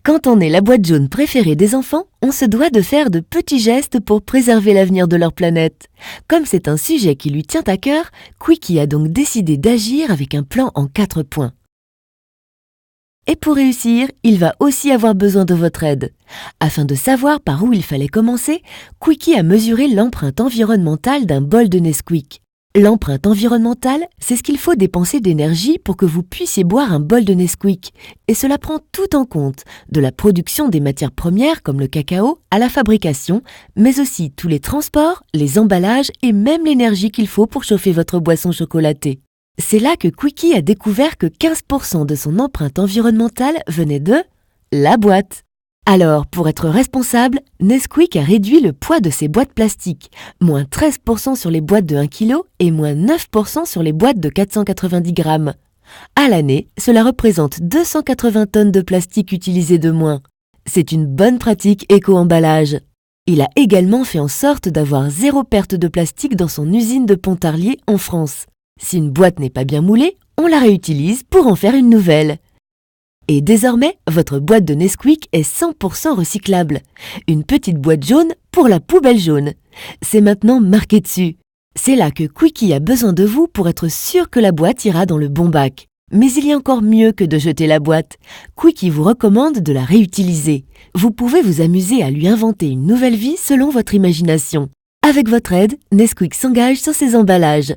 Quand on est la boîte jaune préférée des enfants, on se doit de faire de petits gestes pour préserver l'avenir de leur planète. Comme c'est un sujet qui lui tient à cœur, Quickie a donc décidé d'agir avec un plan en 4 points. Et pour réussir, il va aussi avoir besoin de votre aide. Afin de savoir par où il fallait commencer, Quickie a mesuré l'empreinte environnementale d'un bol de Nesquik. L'empreinte environnementale, c'est ce qu'il faut dépenser d'énergie pour que vous puissiez boire un bol de Nesquik. Et cela prend tout en compte, de la production des matières premières comme le cacao à la fabrication, mais aussi tous les transports, les emballages et même l'énergie qu'il faut pour chauffer votre boisson chocolatée. C'est là que Quickie a découvert que 15% de son empreinte environnementale venait de la boîte. Alors, pour être responsable, Nesquik a réduit le poids de ses boîtes plastiques, moins 13% sur les boîtes de 1 kg et moins 9% sur les boîtes de 490 grammes. À l'année, cela représente 280 tonnes de plastique utilisées de moins. C'est une bonne pratique éco-emballage. Il a également fait en sorte d'avoir 0 perte de plastique dans son usine de Pontarlier en France. Si une boîte n'est pas bien moulée, on la réutilise pour en faire une nouvelle. Et désormais, votre boîte de Nesquik est 100% recyclable. Une petite boîte jaune pour la poubelle jaune. C'est maintenant marqué dessus. C'est là que Quickie a besoin de vous pour être sûr que la boîte ira dans le bon bac. Mais il y a encore mieux que de jeter la boîte. Quickie vous recommande de la réutiliser. Vous pouvez vous amuser à lui inventer une nouvelle vie selon votre imagination. Avec votre aide, Nesquik s'engage sur ses emballages.